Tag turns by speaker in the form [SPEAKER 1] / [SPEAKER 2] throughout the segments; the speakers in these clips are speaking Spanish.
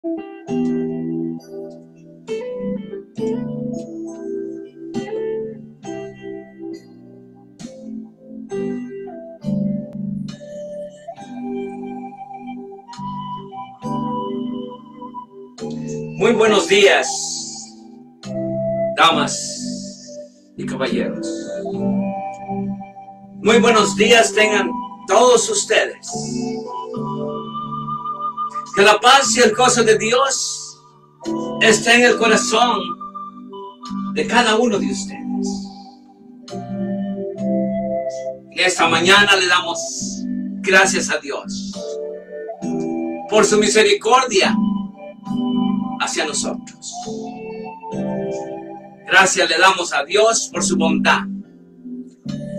[SPEAKER 1] Muy buenos días, damas y caballeros. Muy buenos días tengan todos ustedes. Que la paz y el gozo de Dios esté en el corazón de cada uno de ustedes. En esta mañana le damos gracias a Dios por su misericordia hacia nosotros. Gracias le damos a Dios por su bondad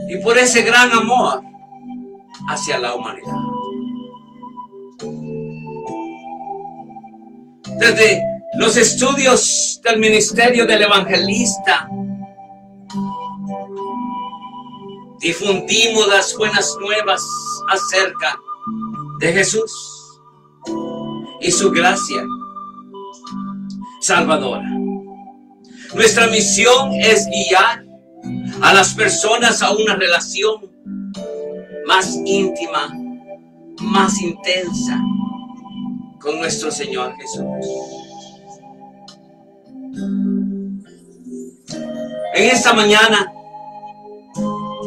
[SPEAKER 1] y por ese gran amor hacia la humanidad. Desde los estudios del ministerio del evangelista, difundimos las buenas nuevas acerca de Jesús y su gracia salvadora. Nuestra misión es guiar a las personas a una relación más íntima, más intensa con nuestro Señor Jesús. En esta mañana,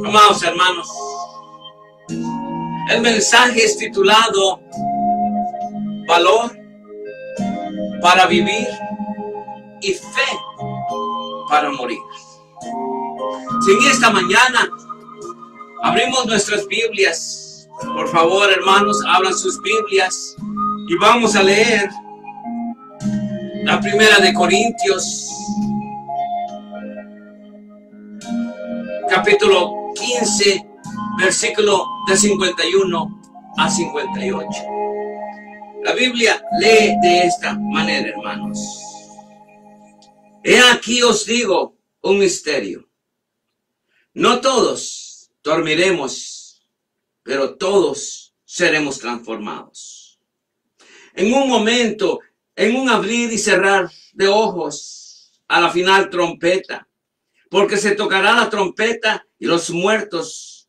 [SPEAKER 1] amados hermanos, el mensaje es titulado Valor para vivir y fe para morir. Si en esta mañana abrimos nuestras Biblias, por favor, hermanos, abran sus Biblias y vamos a leer la primera de Corintios, capítulo 15, versículo de 51 a 58. La Biblia lee de esta manera, hermanos. He aquí os digo un misterio. No todos dormiremos, pero todos seremos transformados. En un momento, en un abrir y cerrar de ojos, a la final trompeta, porque se tocará la trompeta y los muertos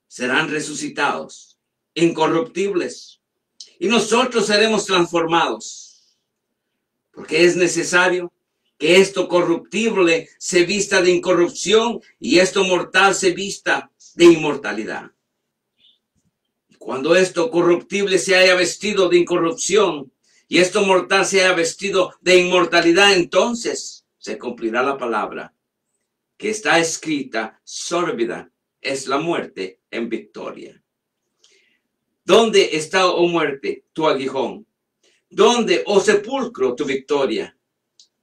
[SPEAKER 1] serán resucitados, incorruptibles, y nosotros seremos transformados, porque es necesario que esto corruptible se vista de incorrupción y esto mortal se vista de inmortalidad. Cuando esto corruptible se haya vestido de incorrupción y esto mortal se haya vestido de inmortalidad, entonces se cumplirá la palabra que está escrita: sórbida es la muerte en victoria. ¿Dónde está, oh muerte, tu aguijón? ¿Dónde, oh sepulcro, tu victoria?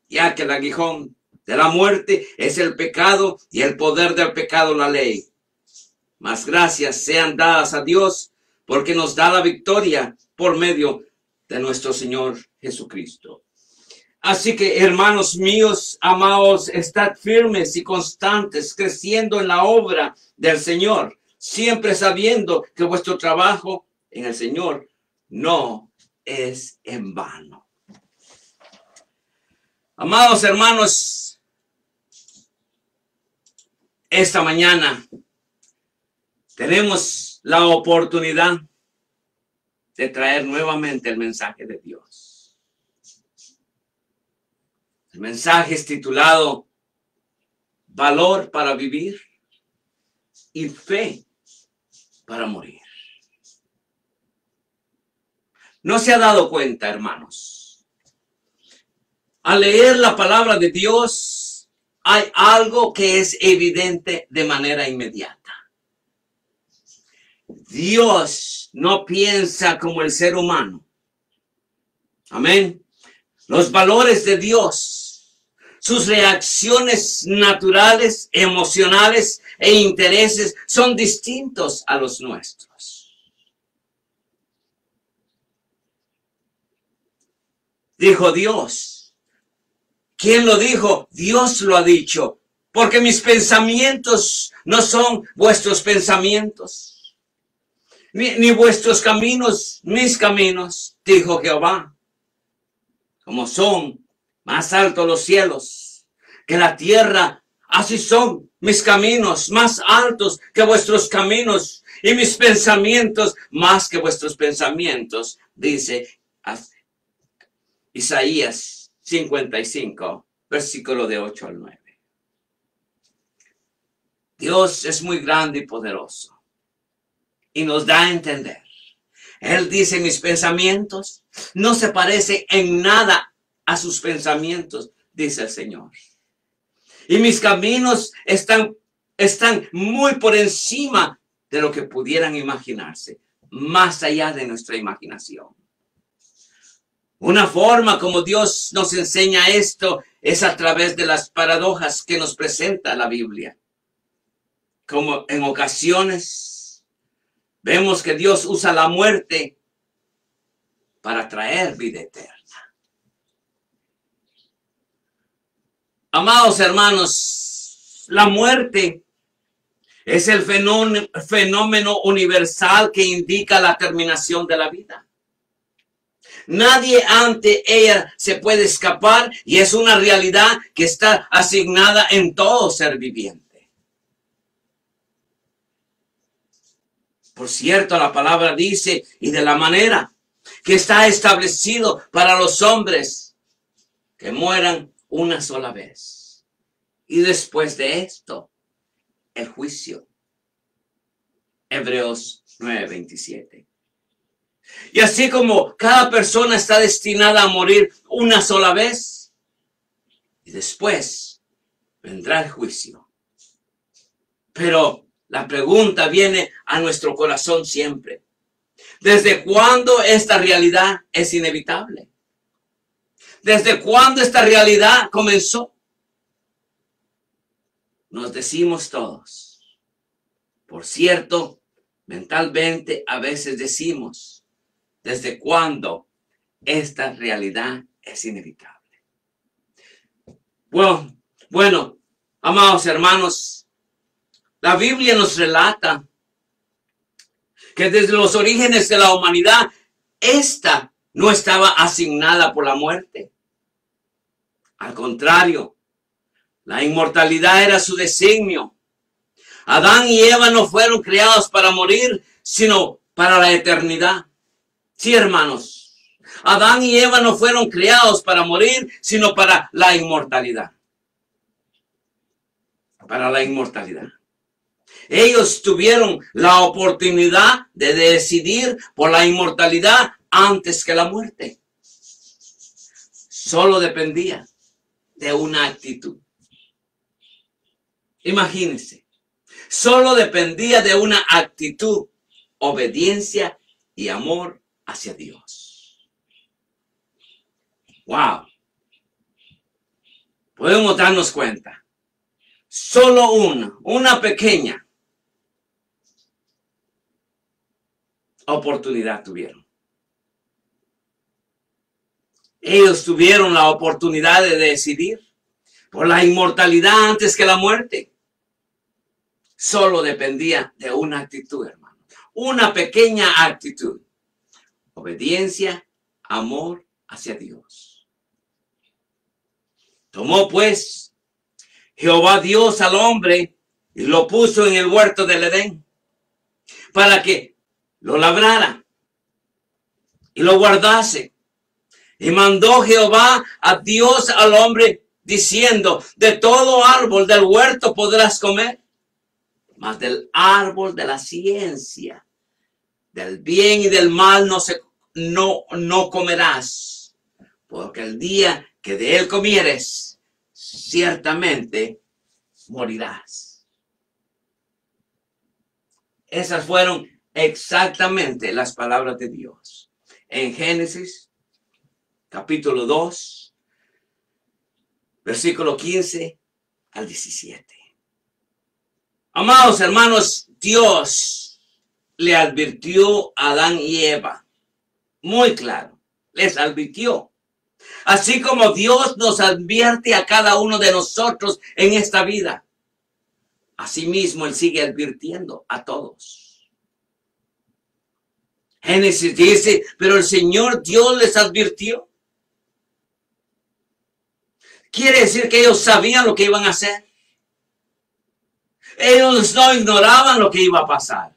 [SPEAKER 1] Ya que el aguijón de la muerte es el pecado y el poder del pecado la ley. Mas gracias sean dadas a Dios porque nos da la victoria por medio de nuestro Señor Jesucristo. Así que, hermanos míos, amados, estad firmes y constantes, creciendo en la obra del Señor, siempre sabiendo que vuestro trabajo en el Señor no es en vano. Amados hermanos, esta mañana tenemos la oportunidad de traer nuevamente el mensaje de Dios. El mensaje es titulado Valor para vivir y fe para morir. ¿No se ha dado cuenta, hermanos? Al leer la palabra de Dios, hay algo que es evidente de manera inmediata. Dios no piensa como el ser humano. Amén. Los valores de Dios, sus reacciones naturales, emocionales e intereses son distintos a los nuestros. Dijo Dios. ¿Quién lo dijo? Dios lo ha dicho. Porque mis pensamientos no son vuestros pensamientos, ni vuestros caminos, mis caminos, dijo Jehová. como son más altos los cielos que la tierra, así son mis caminos más altos que vuestros caminos y mis pensamientos más que vuestros pensamientos, dice Isaías 55, versículo de 8 al 9. Dios es muy grande y poderoso y nos da a entender. Él dice, mis pensamientos no se parecen en nada a sus pensamientos, dice el Señor. Y mis caminos están muy por encima de lo que pudieran imaginarse, más allá de nuestra imaginación. Una forma como Dios nos enseña esto es a través de las paradojas que nos presenta la Biblia. Como en ocasiones vemos que Dios usa la muerte para traer vida eterna. Amados hermanos, la muerte es el fenómeno universal que indica la terminación de la vida. Nadie ante ella se puede escapar y es una realidad que está asignada en todo ser viviente. Por cierto, la palabra dice, y de la manera que está establecido para los hombres que mueran una sola vez. Y después de esto, el juicio. Hebreos 9:27. Y así como cada persona está destinada a morir una sola vez, y después vendrá el juicio. Pero la pregunta viene a nuestro corazón siempre. ¿Desde cuándo esta realidad es inevitable? ¿Desde cuándo esta realidad comenzó? Nos decimos todos. Por cierto, mentalmente a veces decimos, ¿desde cuándo esta realidad es inevitable? Bueno, amados hermanos, la Biblia nos relata que desde los orígenes de la humanidad, esta no estaba asignada por la muerte. Al contrario, la inmortalidad era su designio. Adán y Eva no fueron creados para morir, sino para la eternidad. Sí, hermanos, Adán y Eva no fueron creados para morir, sino para la inmortalidad. Para la inmortalidad. Ellos tuvieron la oportunidad de decidir por la inmortalidad antes que la muerte. Solo dependía de una actitud. Imagínense, solo dependía de una actitud, obediencia y amor hacia Dios. ¡Wow! Podemos darnos cuenta. Solo una pequeña oportunidad tuvieron. Ellos tuvieron la oportunidad de decidir por la inmortalidad antes que la muerte. Solo dependía de una actitud, hermano. Una pequeña actitud. Obediencia, amor hacia Dios. Tomó pues Jehová Dios al hombre y lo puso en el huerto del Edén para que lo labrara y lo guardase. Y mandó Jehová a Dios al hombre diciendo, de todo árbol del huerto podrás comer, mas del árbol de la ciencia, del bien y del mal no comerás, porque el día que de él comieres, ciertamente morirás. Esas fueron exactamente las palabras de Dios. En Génesis, capítulo 2, versículo 15 al 17. Amados hermanos, Dios le advirtió a Adán y Eva. Muy claro, les advirtió. Así como Dios nos advierte a cada uno de nosotros en esta vida. Asimismo, Él sigue advirtiendo a todos. Génesis dice, pero el Señor Dios les advirtió. Quiere decir que ellos sabían lo que iban a hacer. Ellos no ignoraban lo que iba a pasar.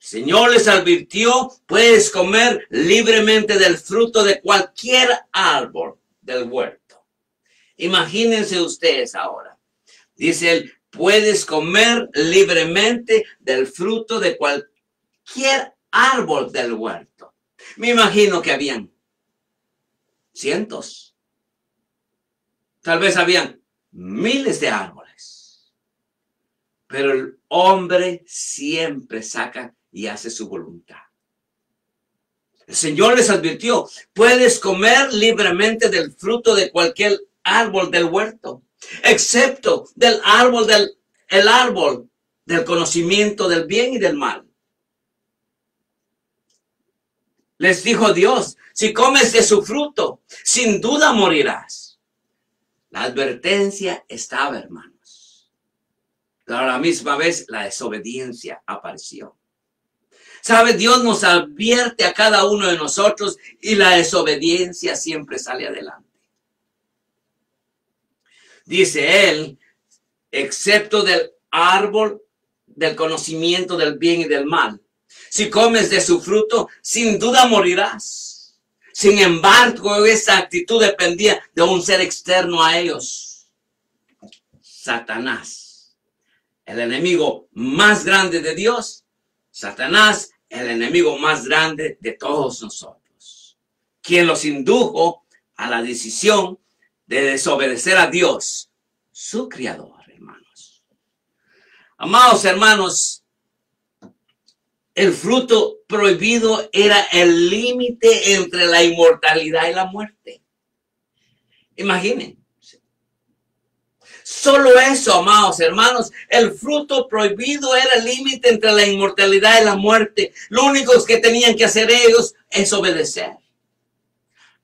[SPEAKER 1] El Señor les advirtió, puedes comer libremente del fruto de cualquier árbol del huerto. Imagínense ustedes ahora. Dice él, puedes comer libremente del fruto de cualquier árbol del huerto. Me imagino que habían cientos. Tal vez habían miles de árboles. Pero el hombre siempre saca y hace su voluntad. El Señor les advirtió, puedes comer libremente del fruto de cualquier árbol del huerto, excepto del árbol del conocimiento del bien y del mal. Les dijo Dios, si comes de su fruto, sin duda morirás. La advertencia estaba, hermanos. Pero a la misma vez la desobediencia apareció. ¿Sabe? Dios nos advierte a cada uno de nosotros y la desobediencia siempre sale adelante. Dice él, excepto del árbol del conocimiento del bien y del mal. Si comes de su fruto, sin duda morirás. Sin embargo, esa actitud dependía de un ser externo a ellos. Satanás, el enemigo más grande de Dios. Satanás, el enemigo más grande de todos nosotros. Quien los indujo a la decisión de desobedecer a Dios, su Creador, hermanos. Amados hermanos, el fruto prohibido era el límite entre la inmortalidad y la muerte. Imaginen. Solo eso, amados hermanos, el fruto prohibido era el límite entre la inmortalidad y la muerte. Lo único que tenían que hacer ellos es obedecer.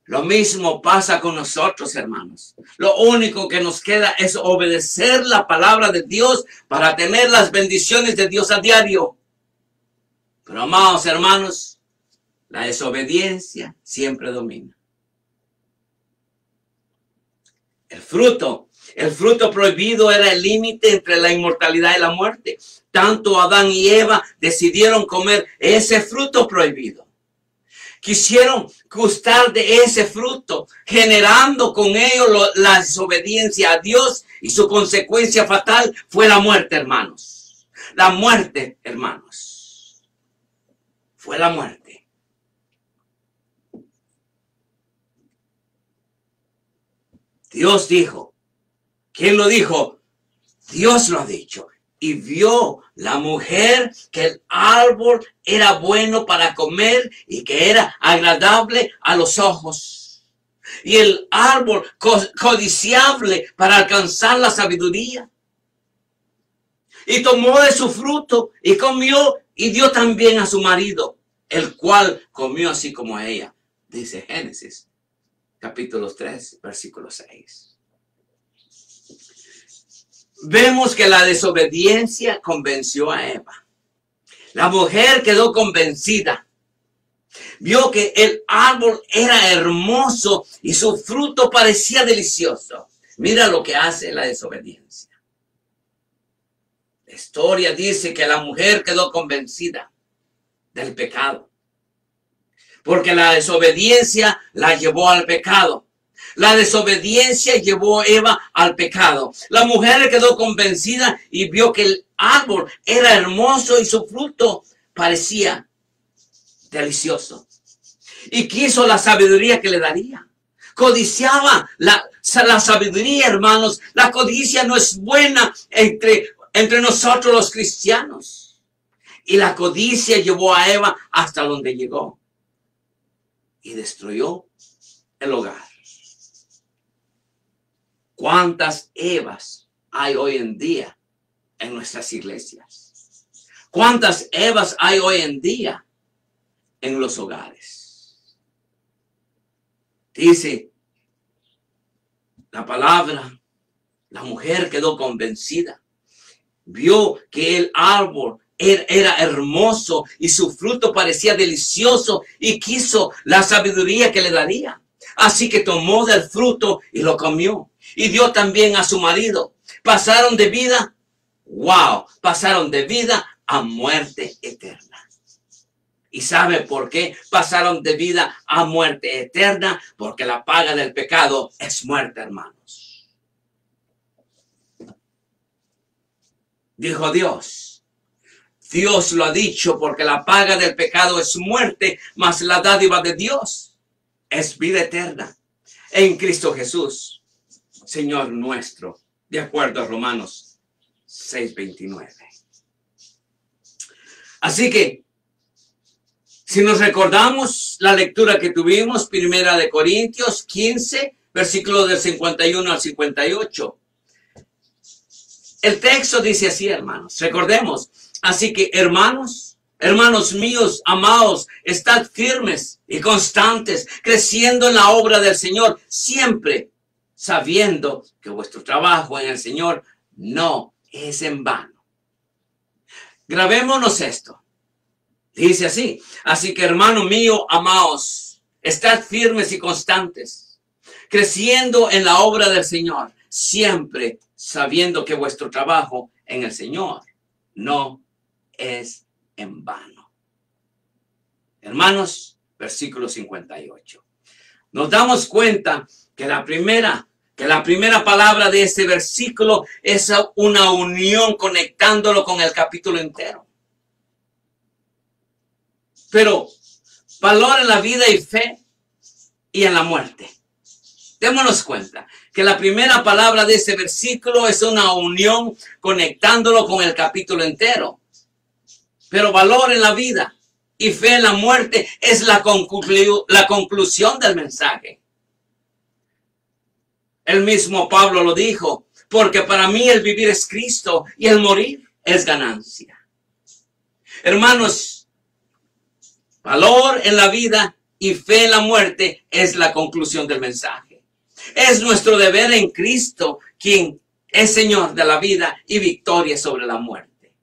[SPEAKER 1] Lo mismo pasa con nosotros, hermanos. Lo único que nos queda es obedecer la palabra de Dios para tener las bendiciones de Dios a diario. Pero, amados hermanos, la desobediencia siempre domina. El fruto prohibido era el límite entre la inmortalidad y la muerte. Tanto Adán y Eva decidieron comer ese fruto prohibido. Quisieron gustar de ese fruto, generando con ello la desobediencia a Dios, y su consecuencia fatal fue la muerte, hermanos. La muerte, hermanos. Fue la muerte. Dios dijo. ¿Quién lo dijo? Dios lo ha dicho. Y vio la mujer que el árbol era bueno para comer y que era agradable a los ojos. Y el árbol codiciable para alcanzar la sabiduría. Y tomó de su fruto y comió y dio también a su marido, el cual comió así como ella. Dice Génesis, capítulo 3, versículo 6. Vemos que la desobediencia convenció a Eva. La mujer quedó convencida. Vio que el árbol era hermoso y su fruto parecía delicioso. Mira lo que hace la desobediencia. La historia dice que la mujer quedó convencida del pecado. Porque la desobediencia la llevó al pecado. La desobediencia llevó a Eva al pecado. La mujer quedó convencida y vio que el árbol era hermoso y su fruto parecía delicioso. Y quiso la sabiduría que le daría. Codiciaba la sabiduría, hermanos. La codicia no es buena entre nosotros los cristianos. Y la codicia llevó a Eva hasta donde llegó. Y destruyó el hogar. ¿Cuántas Evas hay hoy en día en nuestras iglesias? ¿Cuántas Evas hay hoy en día en los hogares? Dice la palabra, la mujer quedó convencida. Vio que el árbol era hermoso y su fruto parecía delicioso y quiso la sabiduría que le daría. Así que tomó del fruto y lo comió. Y dio también a su marido. Pasaron de vida, pasaron de vida a muerte eterna. ¿Y sabe por qué pasaron de vida a muerte eterna? Porque la paga del pecado es muerte, hermanos. Dijo Dios. Dios lo ha dicho, porque la paga del pecado es muerte, mas la dádiva de Dios es vida eterna en Cristo Jesús, Señor nuestro, de acuerdo a Romanos 6:29. Así que, si nos recordamos la lectura que tuvimos, Primera de Corintios 15, versículo del 51 al 58. El texto dice así, hermanos, recordemos. Así que, hermanos míos, amados, estad firmes y constantes, creciendo en la obra del Señor, siempre sabiendo que vuestro trabajo en el Señor no es en vano. Grabémonos esto. Dice así. Así que, hermano mío, amados, estad firmes y constantes, creciendo en la obra del Señor, siempre sabiendo que vuestro trabajo en el Señor no es en vano. Hermanos, versículo 58. Nos damos cuenta que la primera palabra de este versículo es una unión conectándolo con el capítulo entero. Pero valor en la vida y fe y en la muerte. Démonos cuenta que la primera palabra de este versículo es una unión conectándolo con el capítulo entero. Pero valor en la vida y fe en la muerte es la conclusión del mensaje. El mismo Pablo lo dijo, porque para mí el vivir es Cristo y el morir es ganancia. Hermanos, valor en la vida y fe en la muerte es la conclusión del mensaje. Es nuestro deber en Cristo, quien es Señor de la vida y victoria sobre la muerte.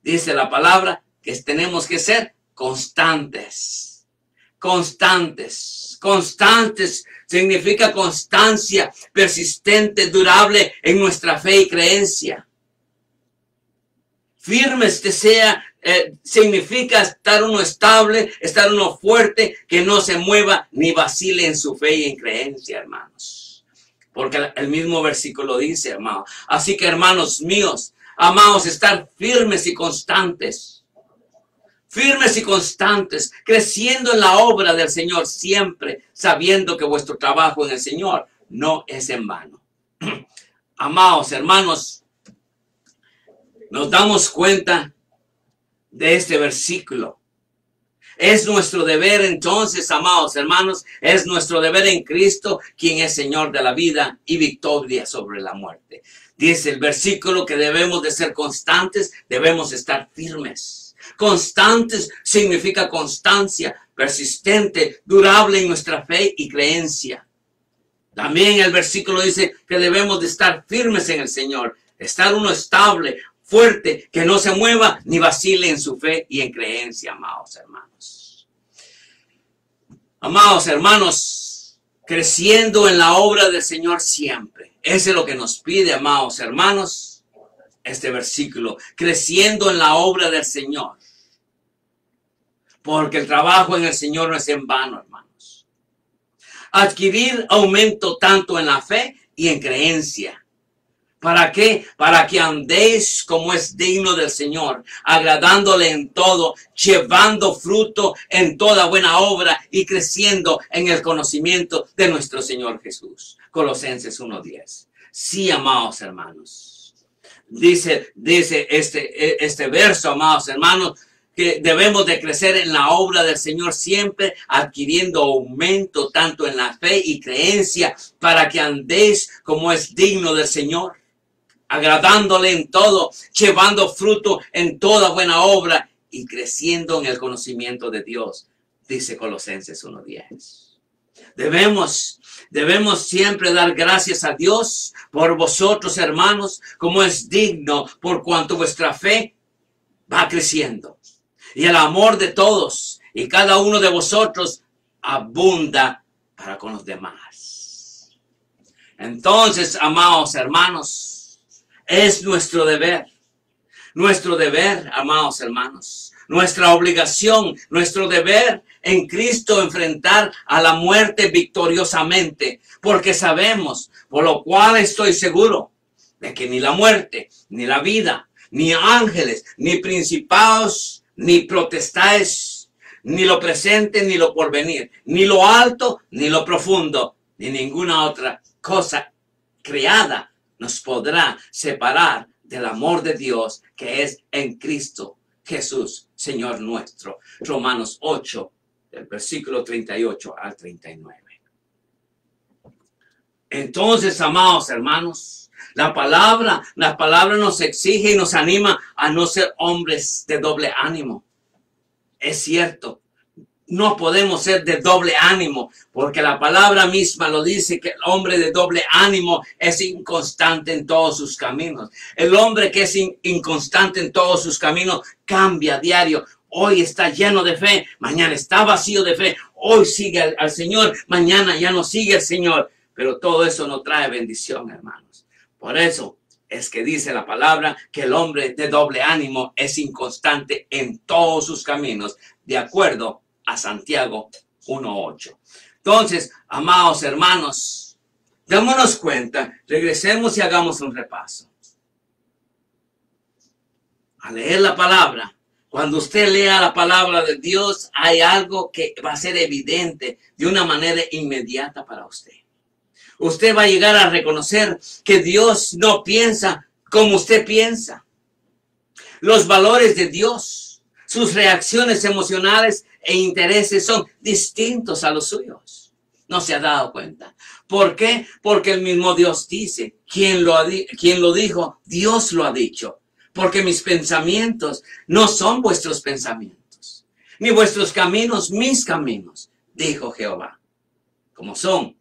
[SPEAKER 1] Dice la palabra que tenemos que ser constantes. Constantes. Constantes significa constancia, persistente, durable en nuestra fe y creencia. Firmes significa estar uno estable, estar uno fuerte, que no se mueva ni vacile en su fe y en creencia, hermanos. Porque el mismo versículo dice, hermano. Así que, hermanos míos, amados, estar firmes y constantes. Firmes y constantes, creciendo en la obra del Señor, siempre sabiendo que vuestro trabajo en el Señor no es en vano. Amados hermanos, nos damos cuenta de este versículo. Es nuestro deber entonces, amados hermanos, es nuestro deber en Cristo, quien es Señor de la vida y victoria sobre la muerte. Dice el versículo que debemos de ser constantes, debemos estar firmes. Constantes significa constancia, persistente, durable en nuestra fe y creencia. También el versículo dice que debemos de estar firmes en el Señor, estar uno estable, fuerte, que no se mueva ni vacile en su fe y en creencia, amados hermanos. Amados hermanos, creciendo en la obra del Señor siempre. Ese es lo que nos pide, amados hermanos, este versículo. Creciendo en la obra del Señor. Porque el trabajo en el Señor no es en vano, hermanos. Adquirir aumento tanto en la fe y en creencia. ¿Para qué? Para que andéis como es digno del Señor, agradándole en todo, llevando fruto en toda buena obra y creciendo en el conocimiento de nuestro Señor Jesús. Colosenses 1:10. Sí, amados hermanos. Dice este verso, amados hermanos, que debemos de crecer en la obra del Señor siempre, adquiriendo aumento tanto en la fe y creencia, para que andéis como es digno del Señor, agradándole en todo, llevando fruto en toda buena obra y creciendo en el conocimiento de Dios, dice Colosenses 1:10. Debemos siempre dar gracias a Dios por vosotros, hermanos, como es digno, por cuanto vuestra fe va creciendo. Y el amor de todos y cada uno de vosotros abunda para con los demás. Entonces, amados hermanos, es nuestro deber, amados hermanos, nuestra obligación, nuestro deber en Cristo enfrentar a la muerte victoriosamente, porque sabemos, por lo cual estoy seguro, de que ni la muerte, ni la vida, ni ángeles, ni principados, ni potestades, ni lo presente, ni lo porvenir, ni lo alto, ni lo profundo, ni ninguna otra cosa creada nos podrá separar del amor de Dios que es en Cristo Jesús, Señor nuestro. Romanos 8, del versículo 38 al 39. Entonces, amados hermanos, la palabra nos exige y nos anima a no ser hombres de doble ánimo. Es cierto, no podemos ser de doble ánimo, porque la palabra misma lo dice, que el hombre de doble ánimo es inconstante en todos sus caminos. El hombre que es inconstante en todos sus caminos cambia a diario. Hoy está lleno de fe, mañana está vacío de fe. Hoy sigue al Señor, mañana ya no sigue al Señor. Pero todo eso no trae bendición, hermanos. Por eso es que dice la palabra que el hombre de doble ánimo es inconstante en todos sus caminos, de acuerdo a Santiago 1:8. Entonces, amados hermanos, démonos cuenta, regresemos y hagamos un repaso. A leer la palabra, cuando usted lea la palabra de Dios, hay algo que va a ser evidente de una manera inmediata para usted. Usted va a llegar a reconocer que Dios no piensa como usted piensa. Los valores de Dios, sus reacciones emocionales e intereses son distintos a los suyos. ¿No se ha dado cuenta? ¿Por qué? Porque el mismo Dios dice, ¿quién lo dijo? Dios lo ha dicho. Porque mis pensamientos no son vuestros pensamientos, ni vuestros caminos mis caminos, dijo Jehová. Como son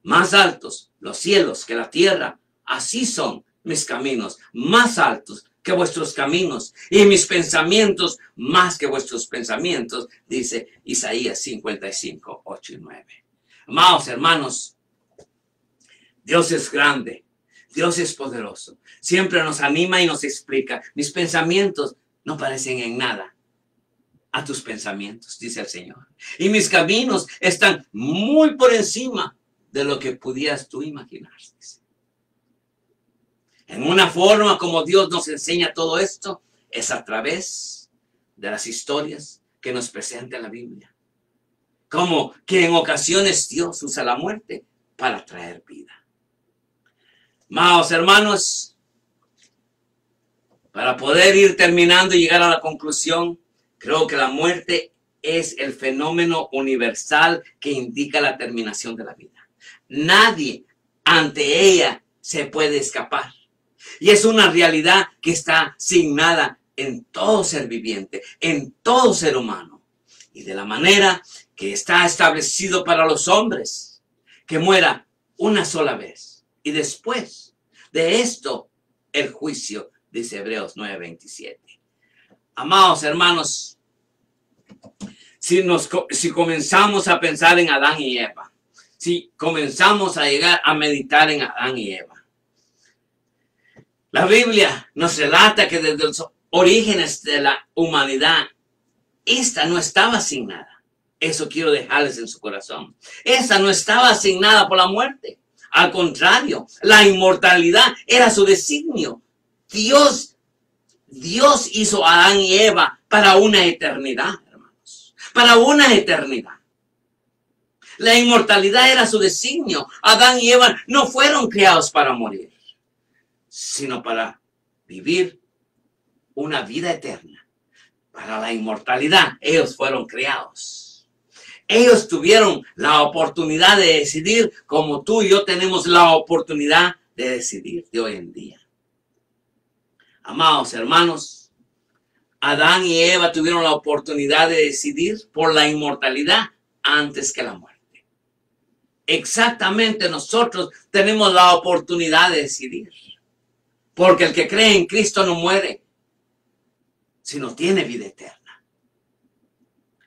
[SPEAKER 1] más altos los cielos que la tierra, así son mis caminos, más altos que vuestros caminos, y mis pensamientos más que vuestros pensamientos, dice Isaías 55, 8 y 9. Amados hermanos, Dios es grande, Dios es poderoso, siempre nos anima y nos explica. Mis pensamientos no parecen en nada a tus pensamientos, dice el Señor, y mis caminos están muy por encima de lo que pudieras tú imaginar. En una forma como Dios nos enseña todo esto es a través de las historias que nos presenta la Biblia. Como que en ocasiones Dios usa la muerte para traer vida. Amados hermanos, para poder ir terminando y llegar a la conclusión, creo que la muerte es el fenómeno universal que indica la terminación de la vida. Nadie ante ella se puede escapar. Y es una realidad que está asignada en todo ser viviente, en todo ser humano. Y de la manera que está establecido para los hombres, que muera una sola vez. Y después de esto, el juicio, dice Hebreos 9:27. Amados hermanos, si comenzamos a pensar en Adán y Eva, si comenzamos a llegar a meditar en Adán y Eva, la Biblia nos relata que desde los orígenes de la humanidad, esta no estaba asignada. Eso quiero dejarles en su corazón. Esta no estaba asignada por la muerte. Al contrario, la inmortalidad era su designio. Dios hizo a Adán y Eva para una eternidad, hermanos. Para una eternidad. La inmortalidad era su designio. Adán y Eva no fueron creados para morir, sino para vivir una vida eterna. Para la inmortalidad, ellos fueron creados. Ellos tuvieron la oportunidad de decidir como tú y yo tenemos la oportunidad de decidir de hoy en día. Amados hermanos, Adán y Eva tuvieron la oportunidad de decidir por la inmortalidad antes que la muerte. Exactamente nosotros tenemos la oportunidad de decidir. Porque el que cree en Cristo no muere, sino tiene vida eterna.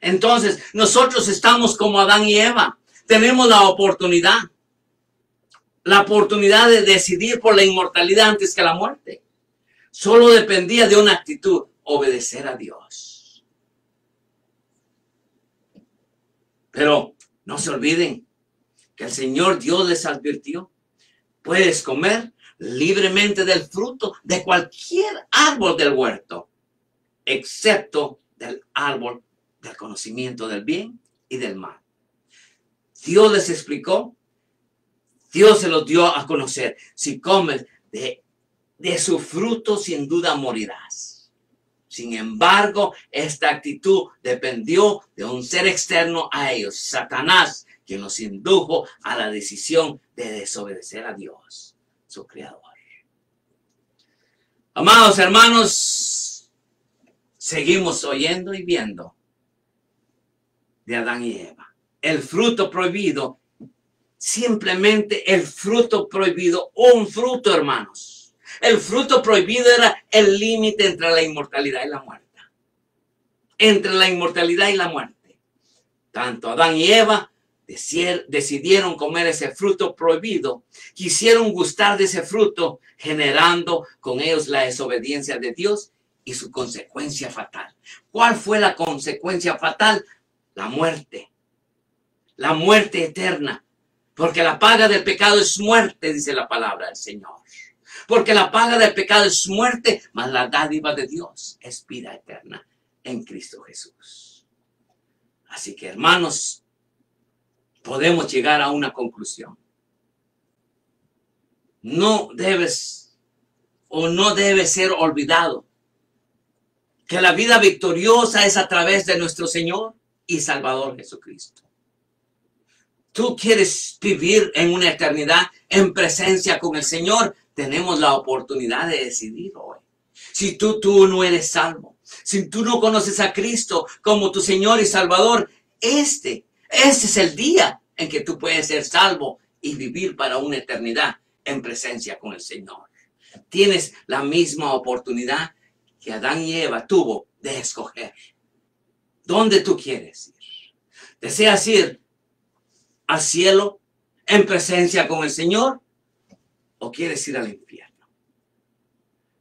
[SPEAKER 1] Entonces, nosotros estamos como Adán y Eva. tenemos la oportunidad de decidir por la inmortalidad antes que la muerte. Solo dependía de una actitud: obedecer a Dios. Pero no se olviden que el Señor Dios les advirtió: puedes comer libremente del fruto de cualquier árbol del huerto, excepto del árbol del conocimiento del bien y del mal. Dios les explicó, Dios se los dio a conocer: si comes de su fruto, sin duda morirás. Sin embargo, esta actitud dependió de un ser externo a ellos, Satanás, quien los indujo a la decisión de desobedecer a Dios, su creador. Amados hermanos, seguimos oyendo y viendo de Adán y Eva. El fruto prohibido, simplemente el fruto prohibido, un fruto, hermanos. El fruto prohibido era el límite entre la inmortalidad y la muerte. Entre la inmortalidad y la muerte. Tanto Adán y Eva decidieron comer ese fruto prohibido. Quisieron gustar de ese fruto, generando con ellos la desobediencia de Dios y su consecuencia fatal. ¿Cuál fue la consecuencia fatal? La muerte. La muerte eterna. Porque la paga del pecado es muerte, dice la palabra del Señor. Porque la paga del pecado es muerte, mas la dádiva de Dios es vida eterna en Cristo Jesús. Así que, hermanos, podemos llegar a una conclusión. No debe ser olvidado que la vida victoriosa es a través de nuestro Señor y Salvador Jesucristo. Tú quieres vivir en una eternidad en presencia con el Señor. Tenemos la oportunidad de decidir hoy. Si tú no eres salvo, si tú no conoces a Cristo como tu Señor y Salvador, este es el día en que tú puedes ser salvo y vivir para una eternidad en presencia con el Señor. Tienes la misma oportunidad que Adán y Eva tuvo de escoger. ¿Dónde tú quieres ir? ¿Deseas ir al cielo en presencia con el Señor? ¿O quieres ir al infierno?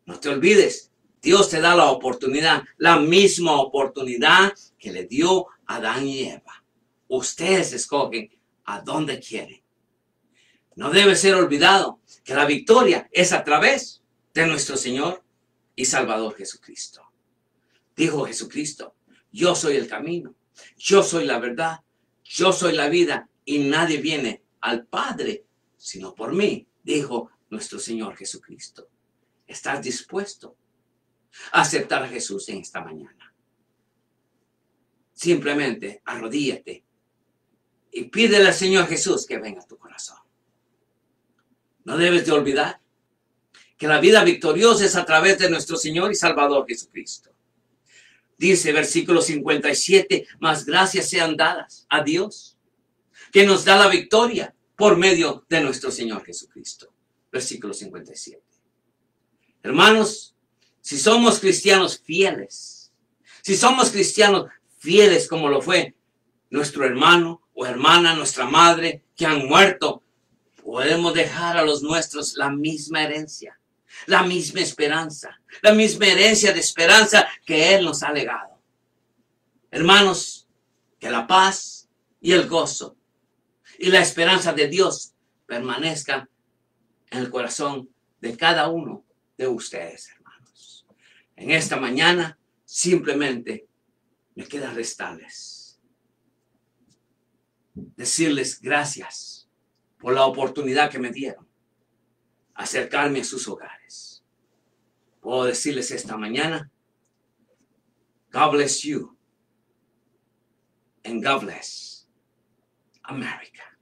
[SPEAKER 1] No te olvides, Dios te da la oportunidad, la misma oportunidad que le dio a Adán y Eva. Ustedes escogen a dónde quieren. No debe ser olvidado que la victoria es a través de nuestro Señor y Salvador Jesucristo. Dijo Jesucristo: yo soy el camino, yo soy la verdad, yo soy la vida, y nadie viene al Padre sino por mí. Dijo nuestro Señor Jesucristo. ¿Estás dispuesto a aceptar a Jesús en esta mañana? Simplemente arrodíllate y pídele al Señor Jesús que venga a tu corazón. No debes de olvidar que la vida victoriosa es a través de nuestro Señor y Salvador Jesucristo. Dice versículo 57, mas gracias sean dadas a Dios, que nos da la victoria por medio de nuestro Señor Jesucristo. Versículo 57. Hermanos, si somos cristianos fieles, como lo fue nuestro hermano o hermana, nuestra madre, que han muerto, podemos dejar a los nuestros la misma herencia, la misma esperanza, la misma herencia de esperanza que Él nos ha legado. Hermanos, que la paz y el gozo y la esperanza de Dios permanezca en el corazón de cada uno de ustedes, hermanos. En esta mañana simplemente me queda restarles, decirles gracias por la oportunidad que me dieron, acercarme a sus hogares. Puedo decirles esta mañana: God bless you and God bless America.